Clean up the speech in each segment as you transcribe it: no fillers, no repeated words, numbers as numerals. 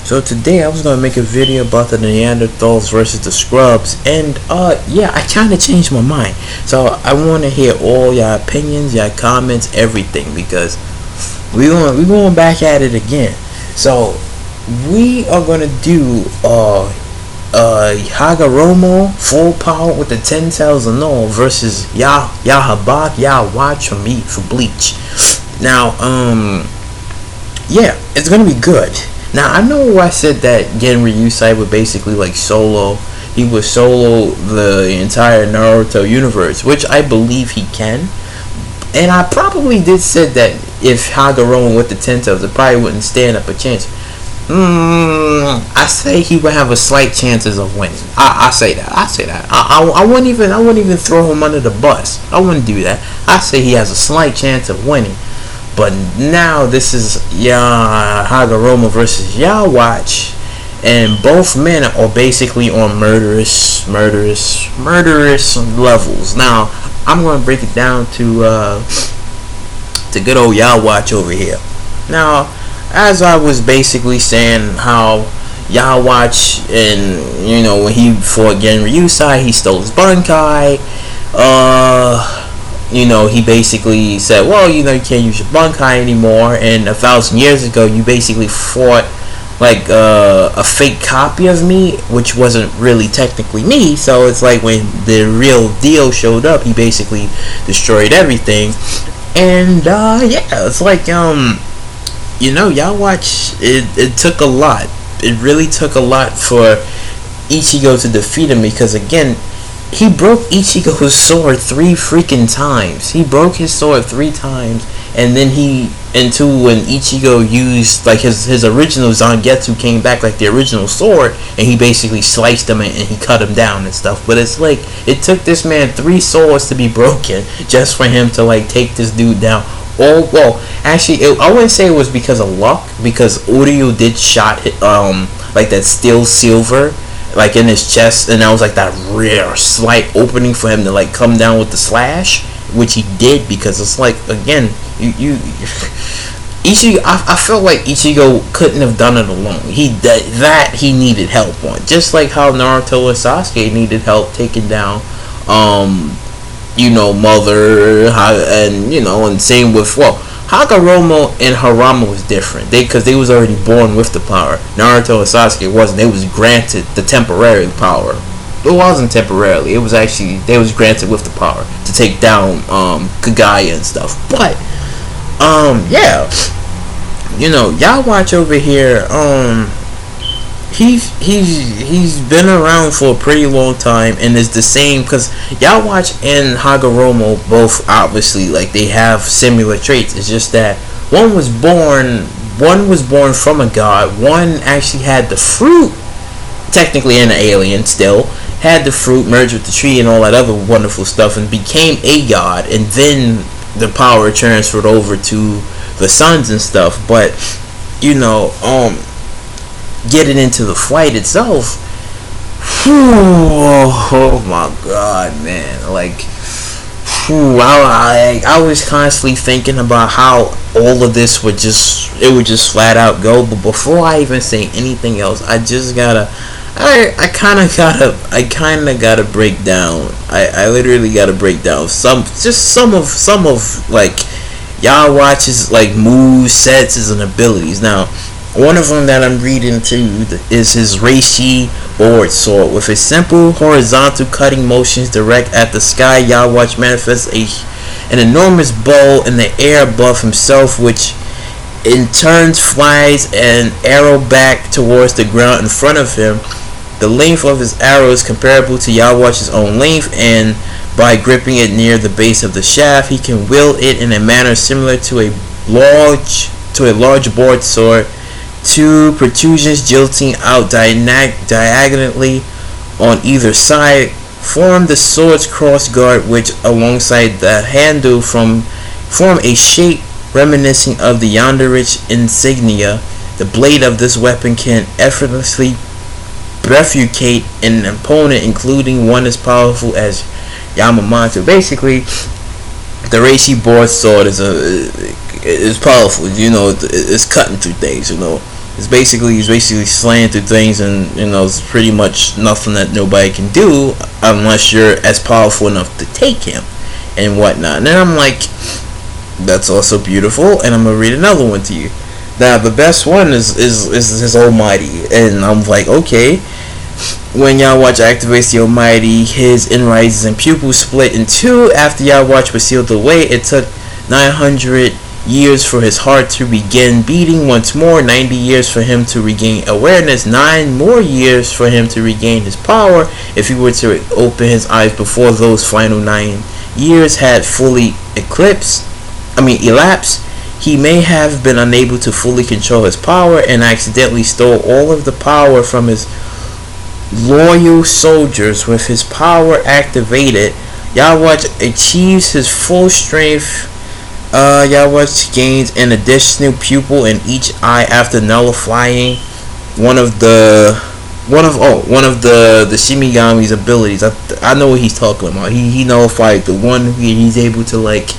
So today I was gonna make a video about the Neanderthals versus the Scrubs, and yeah, I kind of changed my mind. So I want to hear all your opinions, your comments, everything, because we going back at it again. So we are gonna do Hagoromo full power with the 10 tails and all versus Yhwach for Bleach. Now yeah, it's gonna be good. Now I know I said that Genri Yusai would basically like solo. He would solo the entire Naruto universe, which I believe he can. And I probably did said that if Hagoromo with the 10 tails, it probably wouldn't stand up a chance. I say he would have a slight chances of winning. I say that. I wouldn't even throw him under the bus. I wouldn't do that. I say he has a slight chance of winning. But now this is Hagoromo versus Yhwach, and both men are basically on murderous levels. Now I'm gonna break it down to good old Yhwach over here. Now, as I was basically saying, how Yhwach, and when he fought Genri Yusai, he stole his Bankai. He basically said, well, you can't use your Bankai anymore, and 1,000 years ago you basically fought like a fake copy of me, which wasn't really technically me. So it's like when the real deal showed up, he basically destroyed everything. And yeah, it's like Yhwach, it took a lot. It really took a lot for Ichigo to defeat him, because again, he broke Ichigo's sword 3 freaking times. He broke his sword 3 times, and then when Ichigo used like his original Zangetsu came back like the original sword, and he basically sliced him and he cut him down and stuff. But it's like it took this man 3 swords to be broken just for him to like take this dude down. Oh well, actually, I wouldn't say it was because of luck, because Uryu did shot like that steel silver like in his chest, and that was like that rare slight opening for him to like come down with the slash, which he did, because it's like, again, Ichigo, I felt like Ichigo couldn't have done it alone. He needed help on, just like how Naruto and Sasuke needed help taking down Mother, and same with, well, Hagoromo and Harama was different. Because they was already born with the power. Naruto and Sasuke wasn't. They was granted the temporary power. It wasn't temporarily. It was actually, they was granted with the power to take down Kagaya and stuff. But yeah, Yhwach over here, he's been around for a pretty long time, and is the same, because Yhwach and Hagoromo both obviously like they have similar traits. It's just that one was born from a god, one actually had the fruit, technically an alien still, had the fruit, merged with the tree and all that other wonderful stuff, and became a god, and then the power transferred over to the sons and stuff. But getting into the fight itself, oh my god, man, like, I was constantly thinking about how all of this would just flat out go. But before I even say anything else, I kind of gotta break down. I literally gotta break down some of like Yhwach's like moves, sets, and abilities. Now, one of them that I'm reading too is his Reishi board sword. With his simple horizontal cutting motions direct at the sky, Yhwach manifests an enormous bow in the air above himself, which in turn flies an arrow back towards the ground in front of him. The length of his arrow is comparable to Yhwach's own length, and by gripping it near the base of the shaft, he can wield it in a manner similar to a large board sword. 2 protrusions jolting out diagonally on either side form the sword's cross guard, which alongside the handle form a shape reminiscent of the Yonderich insignia. The blade of this weapon can effortlessly bifurcate an opponent, including one as powerful as Yamamoto. Basically, the Reishi board sword is powerful. It's cutting through things. he's basically slaying through things, and you know it's pretty much nothing that nobody can do unless you're as powerful enough to take him and whatnot. And then I'm like, that's also beautiful, and I'm gonna read another one to you. Now the best one is his Almighty, and I'm like, okay. When Yhwach activates the Almighty, his inrises and pupils split in two. After Yhwach was sealed away, it took 900 years for his heart to begin beating once more, 90 years for him to regain awareness, 9 more years for him to regain his power. If he were to open his eyes before those final 9 years had fully elapsed, he may have been unable to fully control his power and accidentally stole all of the power from his loyal soldiers. With his power activated, Yhwach achieves his full strength. Yhwach gains an additional pupil in each eye after nullifying one of the Shinigami's abilities. I know what he's talking about. He nullified the one. He's able to like.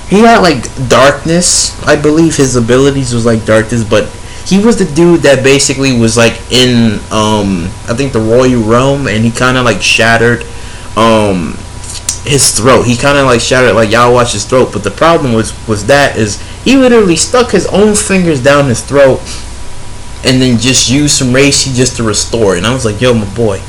He had like darkness. I believe his abilities was like darkness, but he was the dude that basically was like in I think the Royal Realm, and he kind of like shattered his throat. He kind of like shattered like Yhwach's throat, but the problem was that is he literally stuck his own fingers down his throat and then just used some reishi just to restore it. And I was like, yo, my boy,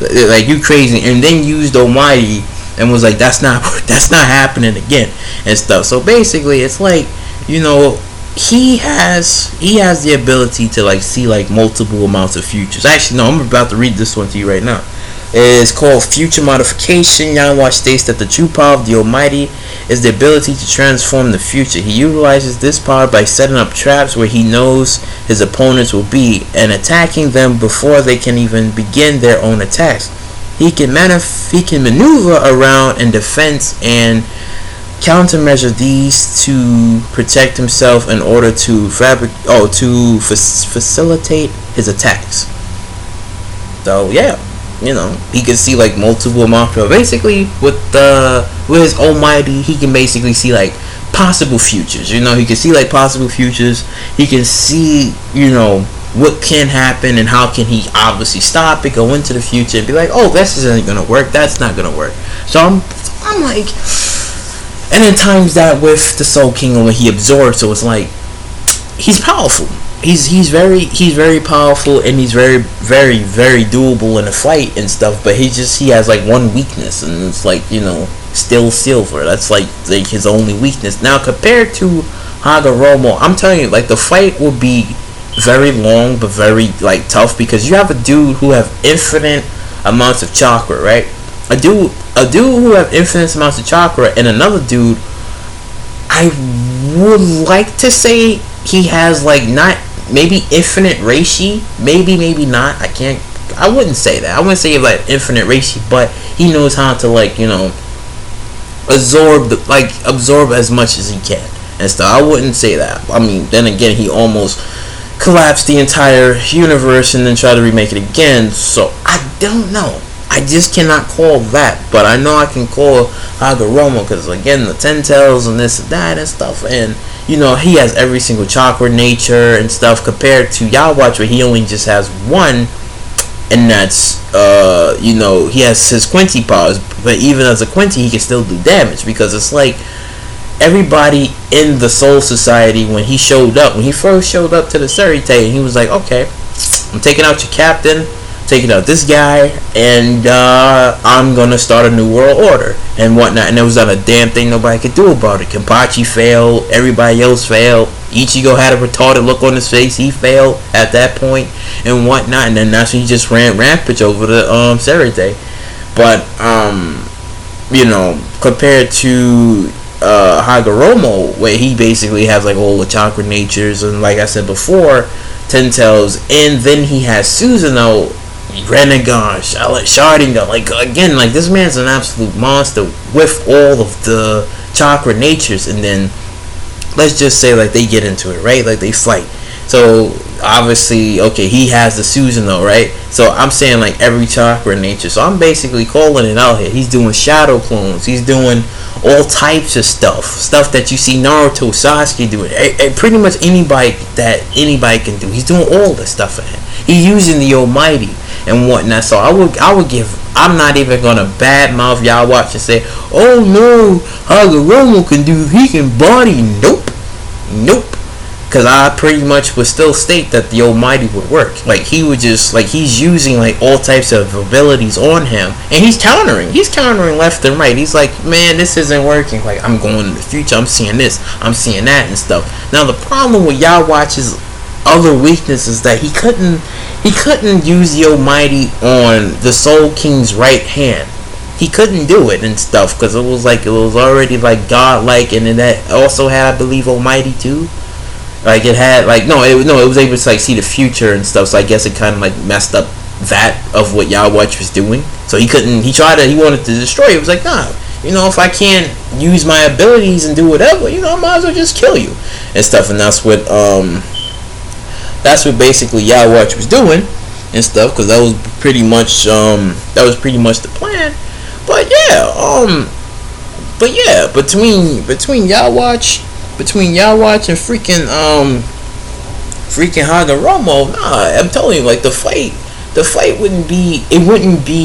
like you crazy. And then used Almighty and was like, that's not happening again and stuff. So basically it's like, you know, he has the ability to like see like multiple amounts of futures. Actually no, I'm about to read this one to you right now. It's called Future Modification. Yhwach states that the true power of the Almighty is the ability to transform the future. He utilizes this power by setting up traps where he knows his opponents will be and attacking them before they can even begin their own attacks. He can maneuver around in defense and countermeasure these to protect himself in order to facilitate his attacks. So yeah, you know, he can see like multiple amounts of basically with his Almighty, he can basically see like possible futures. You know, he can see like possible futures. He can see, you know, what can happen and how can he obviously stop it, go into the future and be like, oh, this isn't gonna work, that's not gonna work. So I'm like, and then times that with the Soul King when he absorbs, so it's like he's powerful. He's very powerful, and he's very doable in a fight and stuff, but he has like one weakness, and it's like, you know, still silver. That's like his only weakness. Now compared to Hagoromo, I'm telling you, like the fight will be very long but very like tough, because you have a dude who have infinite amounts of chakra, right? A dude who have infinite amounts of chakra, and another dude, I would like to say he has like not maybe infinite reishi, maybe not. I wouldn't say that. I wouldn't say like infinite reishi, but he knows how to like, you know, absorb as much as he can and stuff. I wouldn't say that. I mean, then again, he almost collapsed the entire universe and then tried to remake it again. So I don't know. I just cannot call that, but I know I can call Hagoromo, because again, the 10 tails and this and that and stuff, and you know, he has every single chakra nature and stuff, compared to Yhwach where he only just has one, and that's you know, he has his Quincy powers, but even as a Quincy he can still do damage, because it's like everybody in the Soul Society, when he first showed up to the Serite, and he was like, okay, I'm taking out your captain, taking out this guy, and I'm gonna start a new world order and whatnot. And there was not a damn thing nobody could do about it. Kenpachi failed, everybody else failed, Ichigo had a retarded look on his face, he failed at that point and whatnot, and then that's when he just ran rampage over the Serite. But you know, compared to Hagoromo, where he basically has like all the chakra natures, and like I said before, 10 tails, and then he has Susanoo, Renegon, Sharingan. Like again, like this man's an absolute monster with all of the chakra natures. And then let's just say like they get into it, right? Like they fight. So obviously, okay, he has the Susanoo, right? So I'm saying like every chakra in nature. So I'm basically calling it out here. He's doing shadow clones. He's doing all types of stuff that you see Naruto, Sasuke doing. Pretty much anybody can do. He's doing all this stuff for him. He's using the Almighty and whatnot. So I would give. I'm not even gonna badmouth Yhwach and say, oh no, Hagoromo can do. He can body. Nope. Because I pretty much would still state that the Almighty would work. Like, he would just, like, he's using, like, all types of abilities on him. And he's countering. He's countering left and right. He's like, man, this isn't working. Like, I'm going in the future. I'm seeing this. I'm seeing that and stuff. Now, the problem with Yhwach's other weakness is that he couldn't use the Almighty on the Soul King's right hand. He couldn't do it and stuff. Because it was already, like, godlike. And then that also had, I believe, Almighty, too. Like, it had, like, it was able to, like, see the future and stuff, so I guess it kind of, like, messed up that of what Yhwach was doing. So he wanted to destroy it. He was like, nah, if I can't use my abilities and do whatever, I might as well just kill you and stuff. And that's what basically Yhwach was doing and stuff, because that was pretty much the plan. But yeah, between Yhwach and freaking Hagoromo, I'm telling you, like, the fight wouldn't be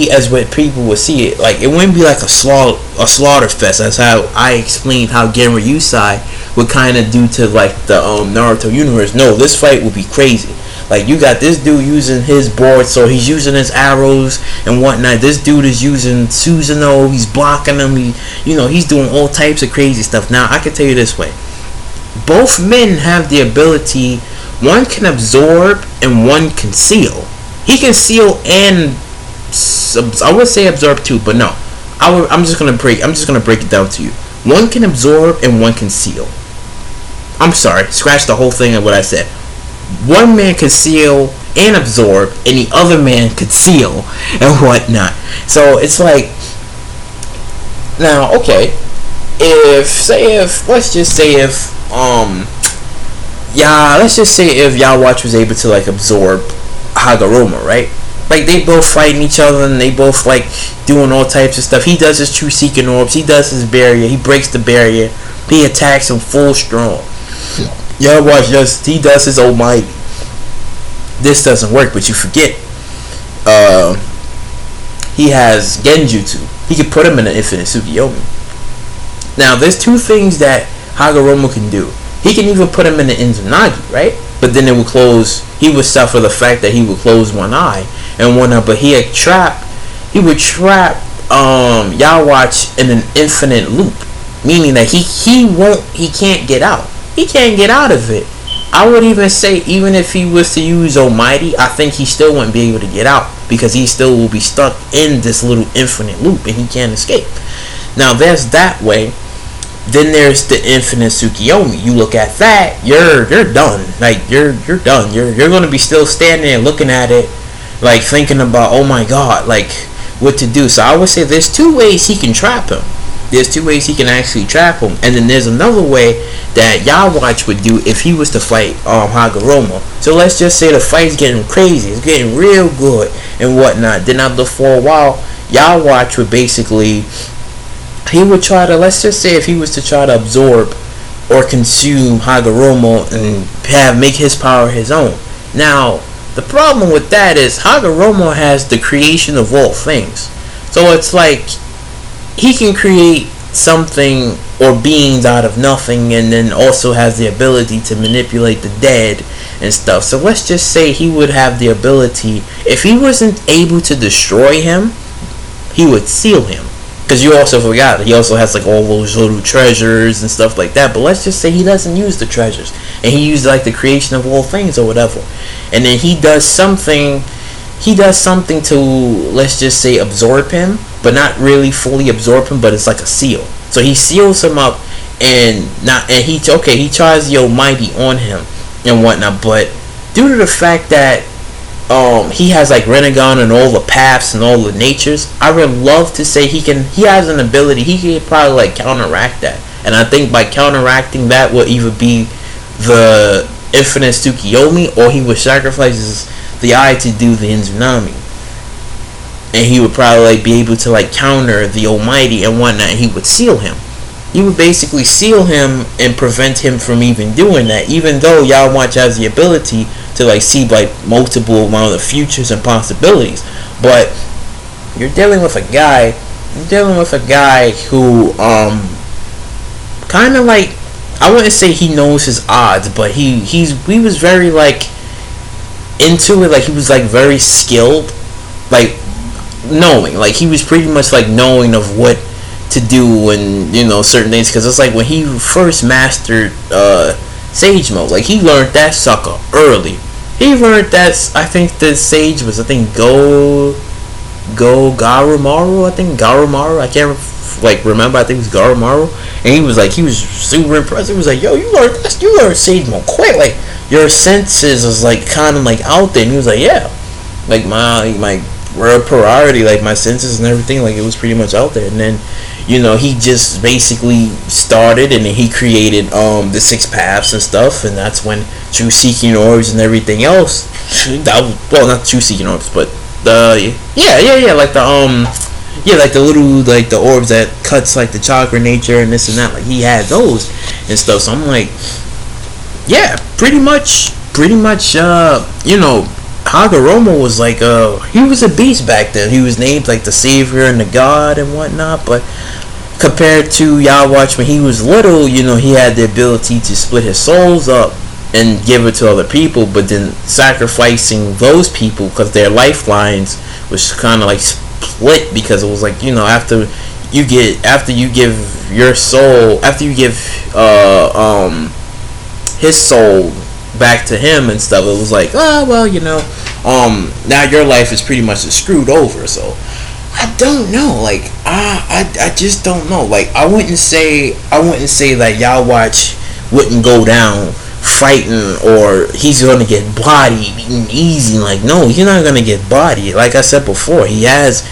as what people would see it. Like, it wouldn't be like a slaughter fest. That's how I explained how Genra Yusai would kind of do to, like, the Naruto universe. No, this fight would be crazy. Like, you got this dude using his board, so he's using his arrows and whatnot. This dude is using Susanoo. He's blocking them. He's doing all types of crazy stuff. Now, I can tell you this way. Both men have the ability. One can absorb and one can seal. He can seal and I would say absorb too, but no. I'm just gonna break it down to you. One can absorb and one can seal. I'm sorry, scratch the whole thing of what I said. One man could seal and absorb, and the other man could seal and whatnot. So it's like, now, okay, let's just say if Yhwach was able to, like, absorb Hagoromo, right? Like, they both fighting each other and they both, like, doing all types of stuff. He does his true seeking orbs. He does his barrier. He breaks the barrier. He attacks him full strong. Yhwach he does his Almighty. This doesn't work, but you forget. He has Genjutsu. He can put him in an infinite Tsukiyomi. Now, there's two things that Hagoromo can do. He can even put him in the Izanagi, right? But then it would close. He would suffer the fact that he would close one eye and one eye. But he would trap Yhwach in an infinite loop, meaning that he can't get out. He can't get out of it. I would even say, even if he was to use Almighty, I think he still wouldn't be able to get out, because he still will be stuck in this little infinite loop and he can't escape. Now, there's that way. Then there's the infinite Tsukiyomi. You look at that, you're done. Like, you're done. You're gonna be still standing there looking at it, like, thinking about, oh my god, like, what to do. So I would say there's two ways he can trap him. There's two ways he can actually trap him. And then there's another way that Yhwach would do if he was to fight Hagoromo. So let's just say the fight's getting crazy. It's getting real good and whatnot. Then after for a while, Yhwach would basically, he would try to, let's just say if he was to try to absorb or consume Hagoromo and make his power his own. Now, the problem with that is Hagoromo has the creation of all things. So it's like, he can create something or beings out of nothing, and then also has the ability to manipulate the dead and stuff. So let's just say he would have the ability, if he wasn't able to destroy him, he would seal him. Because you also forgot, he also has, like, all those little treasures and stuff like that. But let's just say he doesn't use the treasures, and he uses, like, the creation of all things or whatever. And then he does something to, let's just say, absorb him, but not really fully absorb him, but it's like a seal. So he seals him up, and he tries the Almighty on him and whatnot. But due to the fact that he has, like, Renegon and all the paths and all the natures, I would love to say he has an ability. He could probably, like, counteract that. And I think by counteracting that will either be the infinite Tsukiyomi, or he would sacrifice the eye to do the Inzunami. And he would probably like be able to like counter the Almighty and whatnot. He would seal him. He would basically seal him and prevent him from even doing that. Even though Yhwach has the ability to like see like multiple amount of futures and possibilities, but you're dealing with a guy. You're dealing with a guy who kind of like, I wouldn't say he knows his odds, but he was very like into it. Like he was like very skilled, like knowing, like he was pretty much like knowing of what to do and certain things, because it's like when he first mastered Sage Mode, like he learned that sucker early. He learned that, I think the Sage was, I think Garumaru, I can't like remember, I think it was Garumaru, and he was super impressed. He was like, yo, you learned Sage Mode quick, like your senses is like kind of like out there. And he was like, yeah, like my real priority, like my senses and everything, like it was pretty much out there. And then he just basically started, and then he created the 6 paths and stuff, and that's when true seeking orbs and everything else, that was, well, not true seeking orbs, but the like the little, like the orbs that cuts like the chakra nature and this and that, like he had those and stuff. So I'm like, yeah, pretty much Hagoromo was like he was a beast back then. He was named like the savior and the god and whatnot, but compared to Yhwach when he was little, he had the ability to split his souls up and give it to other people, but then sacrificing those people because their lifelines was kind of like split, because it was like, after you give your soul, after you give his soul back to him and stuff, it was like, now your life is pretty much screwed over. So I don't know, like I just don't know. Like I wouldn't say that Yhwach wouldn't go down fighting, or he's gonna get bodied easy. Like, no, he's not gonna get bodied. Like I said before, he has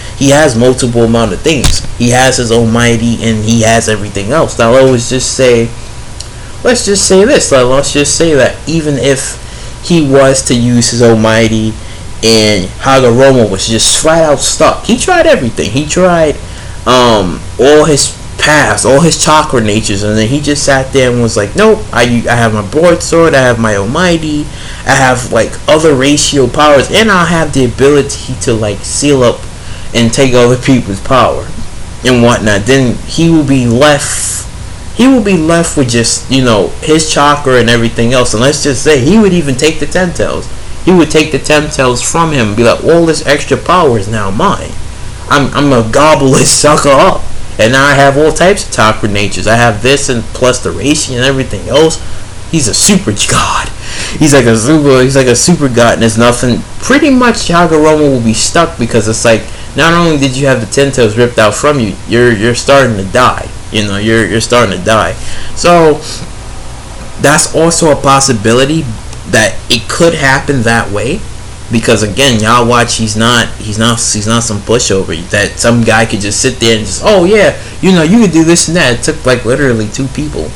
multiple amount of things. He has his Almighty and he has everything else. Now let's just say that even if he was to use his Almighty and Hagoromo was just flat out stuck, he tried everything. He tried all his paths, all his chakra natures, and then he just sat there and was like, nope, I have my broadsword, I have my Almighty, I have like other ratio powers, and I have the ability to like seal up and take other people's power and whatnot. Then he will be left with just his chakra and everything else. And let's just say he would even take the 10 tails. He would take the 10 tails from him and be like, all this extra power is now mine. I'm gonna gobble this sucker up, and now I have all types of chakra natures. I have this and plus the ratio and everything else. He's a super god. He's like a super god, and there's nothing. Pretty much Hagoromo will be stuck, because it's like, not only did you have the 10 tails ripped out from you, you're starting to die. You're starting to die. So that's also a possibility that it could happen that way, because again, Yhwach, he's not some pushover that some guy could just sit there and just, oh yeah, you could do this and that. It took like literally two people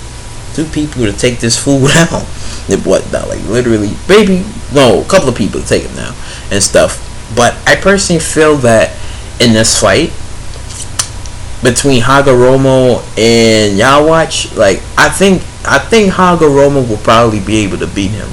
to take this fool down. Like literally, maybe no, a couple of people to take him down and stuff. But I personally feel that in this fight between Hagoromo and Yhwach, like I think Hagoromo will probably be able to beat him.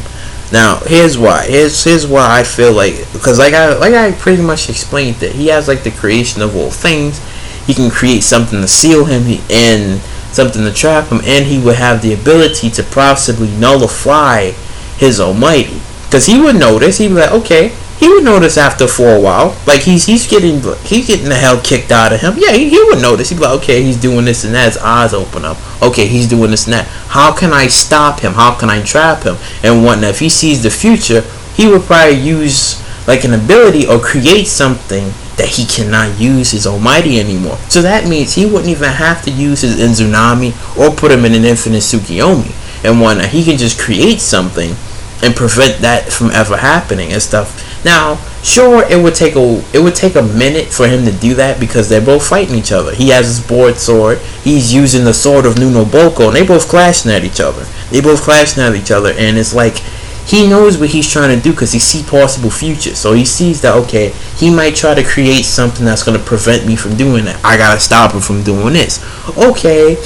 Now here's why. Here's why I feel like, because like I pretty much explained that he has like the creation of all things. He can create something to seal him and something to trap him, and he would have the ability to possibly nullify his Almighty, because he would notice. He'd be like, okay. He would notice after for a while, like he's getting the hell kicked out of him. Yeah, he would notice. He'd be like, okay, he's doing this and that. His eyes open up. Okay, he's doing this and that. How can I stop him? How can I trap him? And whatnot. If he sees the future, he would probably use like an ability or create something that he cannot use his Almighty anymore. So that means he wouldn't even have to use his Inzunami or put him in an infinite Tsukiyomi and whatnot. He can just create something and prevent that from ever happening and stuff. Now, sure, it would take a minute for him to do that, because they're both fighting each other. He has his board sword. He's using the sword of Nunoboko, and they both clashing at each other. And it's like he knows what he's trying to do because he sees possible futures. So he sees that, okay, he might try to create something that's going to prevent me from doing that. I gotta stop him from doing this. Okay,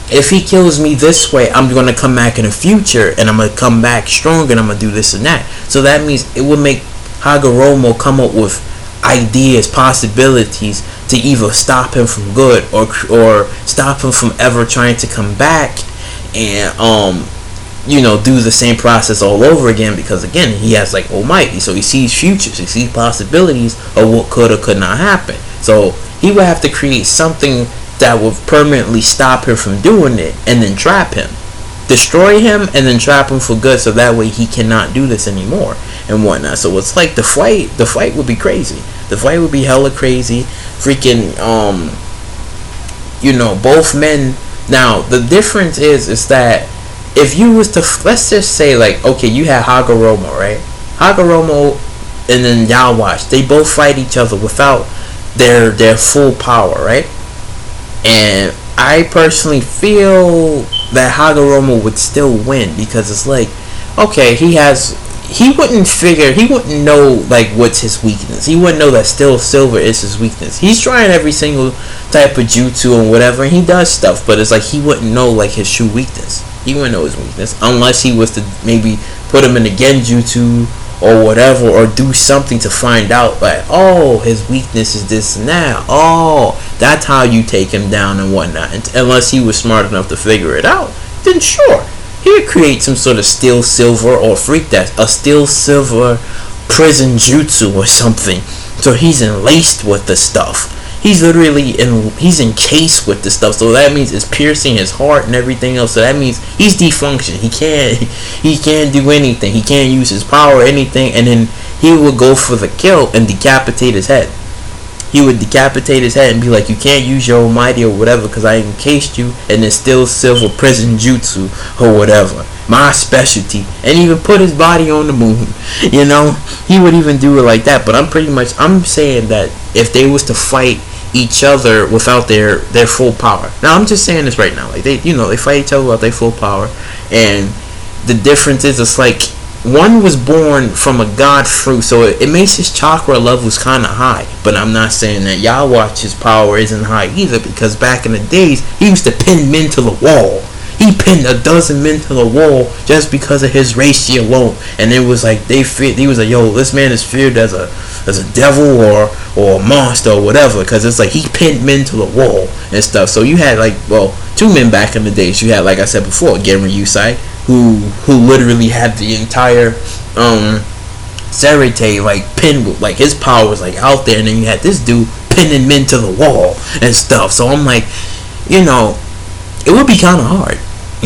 if he kills me this way, I'm going to come back in the future and I'm going to come back stronger and I'm going to do this and that. So that means it would make Hagoromo come up with ideas, possibilities to either stop him from good or stop him from ever trying to come back and do the same process all over again, because again, he has like Almighty, so he sees futures, he sees possibilities of what could or could not happen. So he would have to create something that would permanently stop him from doing it, and then trap him, destroy him, and then trap him for good, so that way he cannot do this anymore and whatnot. So it's like the fight would be crazy. The fight would be hella crazy. Freaking both men. Now the difference is that if you was to, let's just say, like, okay, you had Hagoromo, right? Hagoromo and then Yhwach, they both fight each other without their full power, right? And I personally feel that Hagoromo would still win, because it's like, okay, he wouldn't know like what's his weakness. He wouldn't know that still silver is his weakness. He's trying every single type of jutsu and whatever, and he does stuff, but it's like he wouldn't know like his true weakness. He wouldn't know his weakness unless he was to maybe put him in a genjutsu or whatever, or do something to find out, like, oh, his weakness is this and that. Oh, that's how you take him down and whatnot. And unless he was smart enough to figure it out, then sure, he would create some sort of steel silver, or a steel silver prison jutsu or something. So he's enlaced with the stuff. He's literally he's encased with the stuff. So that means it's piercing his heart and everything else. So that means he's defunctioned. He can't do anything. He can't use his power or anything. And then he would go for the kill and decapitate his head. He would decapitate his head and be like, you can't use your Almighty or whatever, because I encased you in this steel silver prison jutsu or whatever, my specialty. And even put his body on the moon. He would even do it like that. But I'm saying that if they was to fight each other without their full power. Now I'm just saying this right now, like they fight each other without their full power, and the difference is, it's like one was born from a god fruit, so it makes his chakra levels kind of high. But I'm not saying that Yhwach's power isn't high either, because back in the days he used to pin men to the wall. He pinned a dozen men to the wall just because of his race alone, and it was like he was like, yo, this man is feared as a devil or a monster or whatever, because it's like he pinned men to the wall and stuff. So you had two men back in the days. You had, like I said before, Genrin Yusai, who literally had the entire Serite pinned, like his power was like out there, and then you had this dude pinning men to the wall and stuff. So I'm like, it would be kind of hard.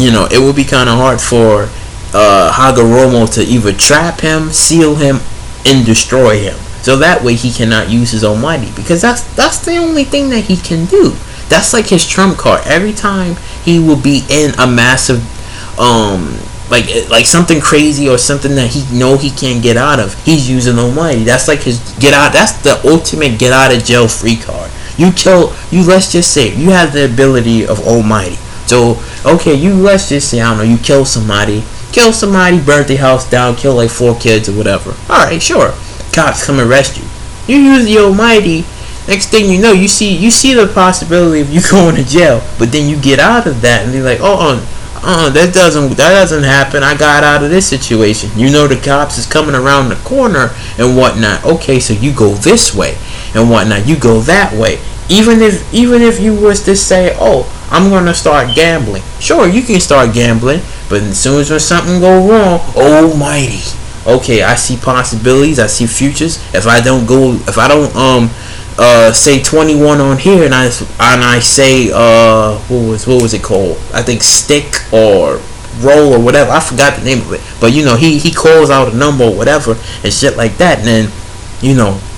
It would be kind of hard for Hagoromo to either trap him, seal him, and destroy him. So that way he cannot use his Almighty, because that's the only thing that he can do. That's like his trump card. Every time he will be in a massive like something crazy or something that he can't get out of, he's using Almighty. That's like his that's the ultimate get out of jail free card. Let's just say you have the ability of Almighty. So okay, let's just say, I don't know, you kill somebody, burn their house down, kill like 4 kids or whatever. Alright, sure. Cops come arrest you. You use the Almighty. Next thing you know, you see the possibility of you going to jail, but then you get out of that and they're like, that doesn't happen. I got out of this situation. The cops is coming around the corner and whatnot. Okay, so you go this way and whatnot. You go that way. Even if you was to say, oh, I'm gonna start gambling. Sure, you can start gambling, but as soon as something go wrong, Almighty. Okay, I see possibilities. I see futures. If I don't say 21 on here, and I say what was it called? I think stick or roll or whatever. I forgot the name of it. But he calls out a number or whatever and shit like that, and then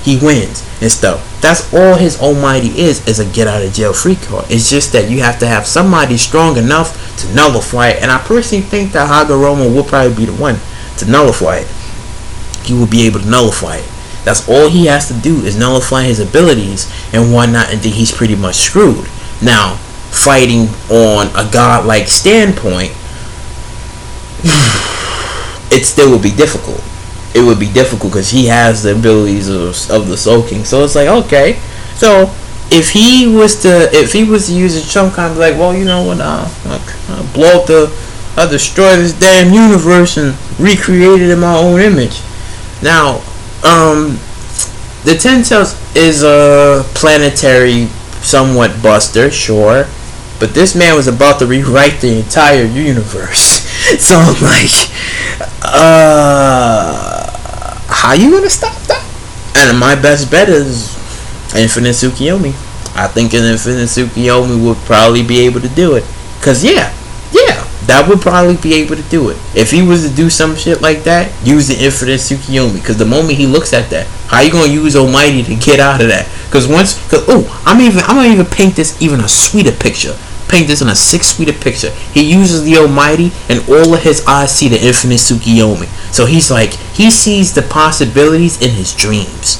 he wins and stuff. That's all his Almighty is a get out of jail free card. It's just that you have to have somebody strong enough to nullify it, and I personally think that Hagoromo will probably be the one to nullify it. He will be able to nullify it. That's all he has to do, is nullify his abilities and whatnot, and then he's pretty much screwed. Now, fighting on a godlike standpoint, it still would be difficult. It would be difficult because he has the abilities of the Soul King. So it's like, okay, so if he was to use a chunk, I'm like, well, you know what? I'll blow up I'll destroy this damn universe and recreate it in my own image. Now, the Ten Tails is a planetary, somewhat buster, sure, but this man was about to rewrite the entire universe. So I'm like, how you gonna stop that? And my best bet is Infinite Tsukiyomi. I think an Infinite Tsukiyomi would probably be able to do it. Cause yeah, that would probably be able to do it. If he was to do some shit like that, use the Infinite Tsukiyomi. Cause the moment he looks at that, how you gonna use Almighty to get out of that? I'm gonna even paint this even a sweeter picture. Paint this in a 6 sweeter picture. He uses the Almighty, and all of his eyes see the Infinite Tsukiyomi. So he's like, he sees the possibilities in his dreams.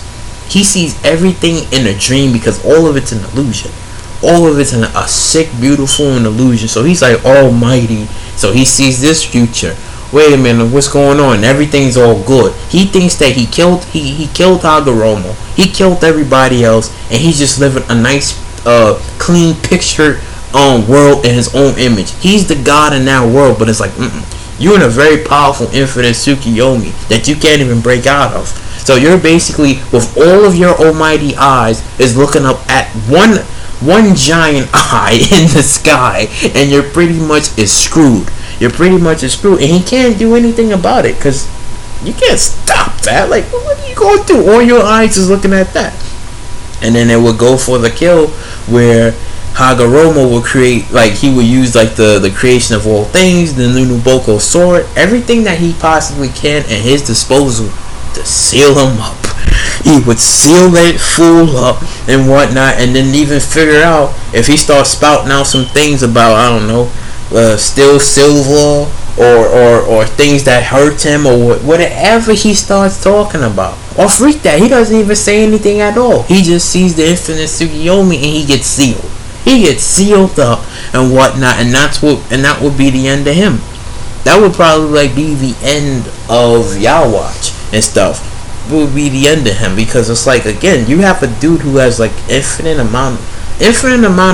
He sees everything in a dream because all of it's an illusion. All of it's a sick, beautiful illusion. So he's like Almighty. So he sees this future. Wait a minute, what's going on? Everything's all good. He thinks that he killed Hagoromo. He killed everybody else, and he's just living a nice, clean picture world in his own image. He's the god in that world, but it's like, you're in a very powerful Infinite Tsukiyomi that you can't even break out of. So you're basically, with all of your almighty eyes, is looking up at one giant eye in the sky, and you're pretty much screwed. And he can't do anything about it because you can't stop that. Like, what are you going through? All your eyes is looking at that. And then it would go for the kill where Hagoromo would create, like, he would use like the creation of all things, the Nunuboko sword, everything that he possibly can at his disposal to seal him up. He would seal that fool up and whatnot, and then even figure out if he starts spouting out some things about, I don't know, still silver or things that hurt him or whatever he starts talking about. Or freak that, he doesn't even say anything at all. He just sees the Infinite Tsukiyomi and he gets sealed. He gets sealed up and whatnot, and that would be the end of him. That would probably like be the end of Yhwach and stuff. Would be the end of him, because it's like, again, you have a dude who has like infinite amount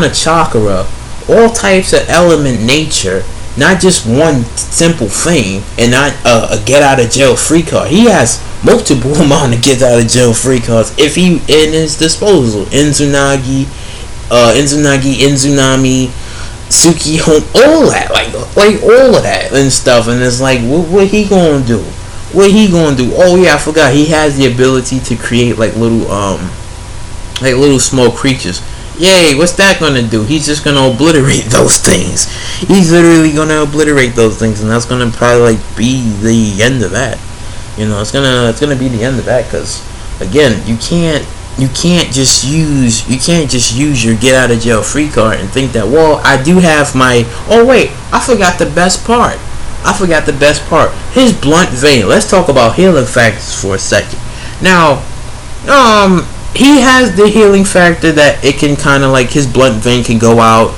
of chakra, all types of element nature, not just one simple thing, and not a get out of jail free card. He has multiple amount of get out of jail free cards if he in his disposal. Inzunagi, Inzunami, Tsukihome, all that, like all of that and stuff. And it's like, what he gonna do? What he gonna do? Oh yeah, I forgot. He has the ability to create like little small creatures. Yay, what's that gonna do? He's just gonna obliterate those things. He's literally gonna obliterate those things, and that's gonna probably like be the end of that. You know, it's gonna be the end of that, because again, you can't just use your get out of jail free card and think that, well, I do have my, oh wait, I forgot the best part. His blunt vein. Let's talk about healing factors for a second. Now, he has the healing factor that it can kind of like, his blunt vein can go out,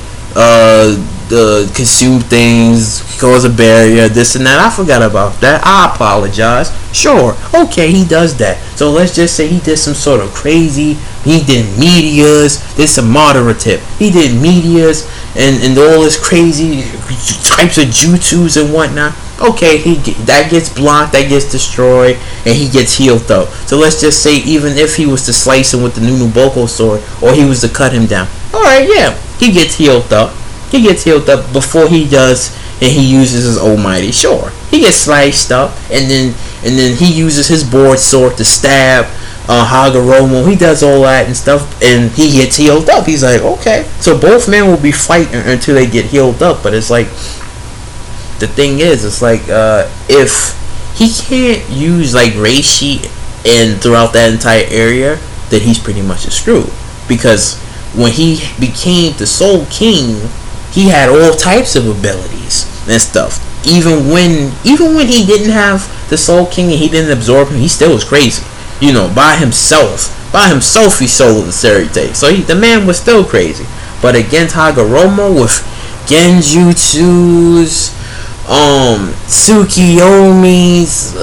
consume things, cause a barrier, this and that. I forgot about that. I apologize. Sure, okay, he does that. So let's just say he did some sort of crazy, he did meteors, did some moderate tip. He did meteors and all this crazy types of jutsus and whatnot. Okay, that gets blocked, that gets destroyed, and he gets healed up. So let's just say, even if he was to slice him with the Nunuboko sword, or he was to cut him down, alright, yeah, he gets healed up. He gets healed up before he does, and he uses his almighty. Sure, he gets sliced up, and then he uses his board sword to stab Hagoromo. He does all that and stuff, and he gets healed up. He's like, okay. So both men will be fighting until they get healed up. But it's like, the thing is, it's like, if he can't use like Reishi and throughout that entire area, then he's pretty much screwed. Because when he became the Soul King, he had all types of abilities and stuff. Even when he didn't have the Soul King and he didn't absorb him, he still was crazy. You know, by himself he sold the Serite. So the man was still crazy. But against Hagoromo with Genjutsus, Tsukiyomi's,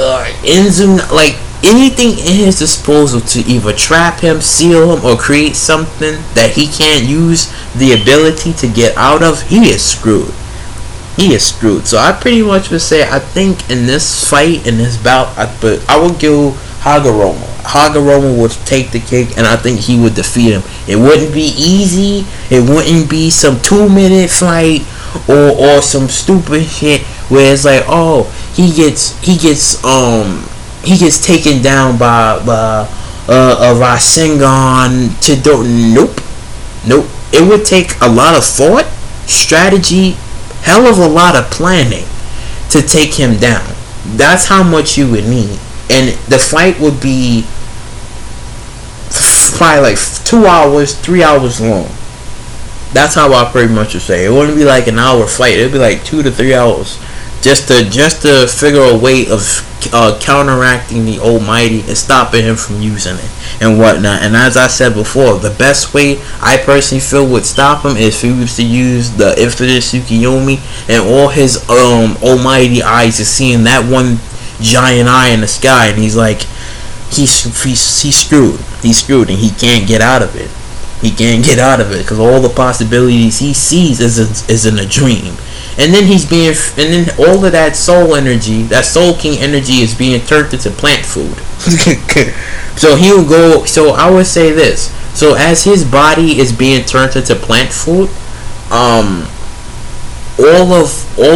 Inzu, like anything in his disposal to either trap him, seal him, or create something that he can't use the ability to get out of, he is screwed. He is screwed. So I pretty much would say, I think in this fight, in this bout, I would give Hagoromo. Hagoromo would take the cake, and I think he would defeat him. It wouldn't be easy. It wouldn't be some 2-minute fight or some stupid shit where it's like, oh, he gets taken down by a Rasengan to do. Nope. It would take a lot of thought, strategy, hell of a lot of planning to take him down. That's how much you would need. And the fight would be probably like 2 hours, 3 hours long. That's how I pretty much would say. It wouldn't be like an hour fight. It'd be like 2 to 3 hours just to figure a way of counteracting the Almighty and stopping him from using it and whatnot. And as I said before, the best way I personally feel would stop him is if he was to use the Infinite Tsukiyomi and all his Almighty eyes is seeing that one giant eye in the sky, and he's like, he's screwed. He's screwed, and he can't get out of it. He can't get out of it because all the possibilities he sees is in a dream. And then all of that soul energy, that Soul King energy, is being turned into plant food. So he will go. So I would say this. So as his body is being turned into plant food, all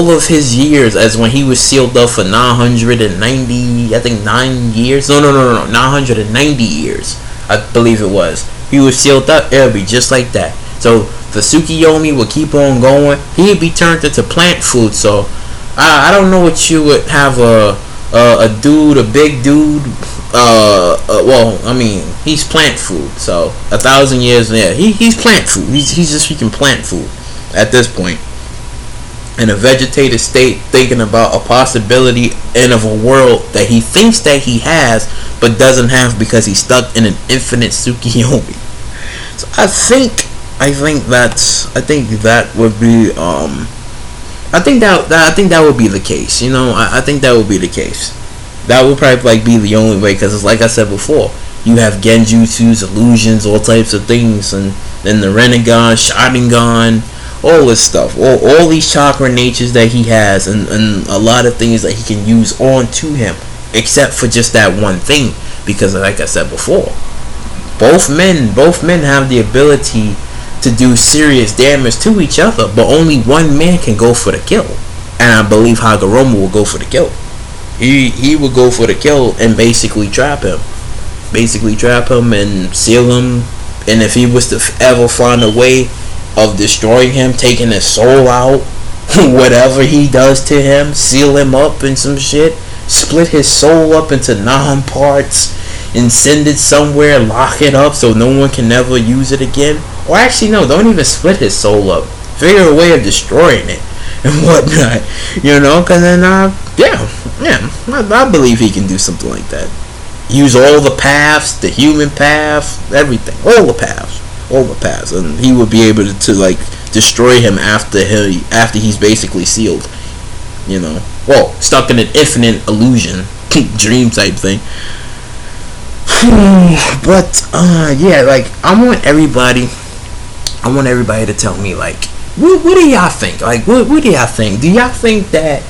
of his years, as when he was sealed up for 990, I think 9 years. No, 990 years, I believe it was. He was sealed up. It'll be just like that. So the Tsukiyomi will keep on going. He'd be turned into plant food. So I don't know what you would have a big dude. Well, I mean, he's plant food. So 1,000 years, yeah, he's plant food. He's just freaking plant food at this point. In a vegetative state, thinking about a possibility and of a world that he thinks that he has but doesn't have because he's stuck in an infinite Tsukiyomi. So I think that would be I think that would be the case. You know, I think that would be the case. That would probably like be the only way, because it's like I said before, you have genjutsus, illusions, all types of things, and then the Renegon, Sharingan, all this stuff, all these chakra natures that he has, and a lot of things that he can use on to him, except for just that one thing, because like I said before, both men have the ability to do serious damage to each other, but only one man can go for the kill, and I believe Hagoromo will go for the kill. He will go for the kill and basically trap him and seal him, and if he was to ever find a way of destroying him, taking his soul out, whatever he does to him, seal him up in some shit, split his soul up into 9 parts and send it somewhere, lock it up so no one can never use it again. Or actually no, don't even split his soul up, figure a way of destroying it and whatnot, you know, because then I believe he can do something like that. Use all the paths, the human path, everything, all the paths, and he would be able to like destroy him after he's basically sealed, you know, well, stuck in an infinite illusion dream type thing. But yeah, like I want everybody to tell me, like, what do y'all think? Like, what do y'all think? Do y'all think that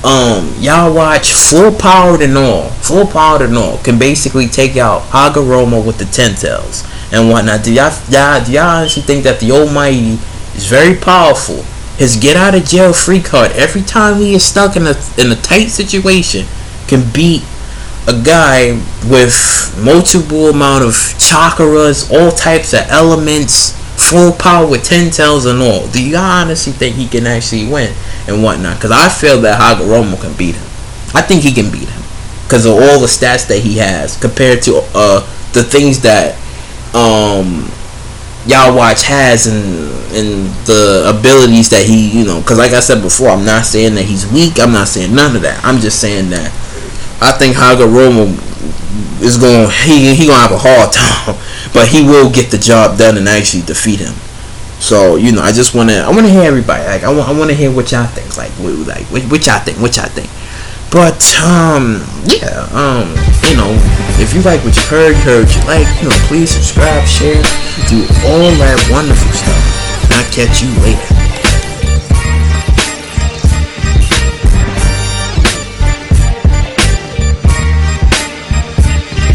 Yhwach full-powered and all can basically take out Hagoromo with the 10 tails and whatnot? Do y'all honestly think that the Almighty is very powerful? His get out of jail free card every time he is stuck in a tight situation can beat a guy with multiple amount of chakras, all types of elements, full power with 10 tails and all? Do you honestly think he can actually win and whatnot? Because I feel that Hagoromo can beat him. I think he can beat him because of all the stats that he has compared to the things that Yhwach has and the abilities that he, you know, because like I said before, I'm not saying that he's weak, I'm not saying none of that. I'm just saying that I think Hagoromo is he gonna have a hard time, but he will get the job done and actually defeat him. So you know, I want to hear everybody. Like I want to hear what y'all think. Like what y'all think. But yeah, you know, if you like what you heard you like, you know, please subscribe, share, do all that wonderful stuff. And I'll catch you later.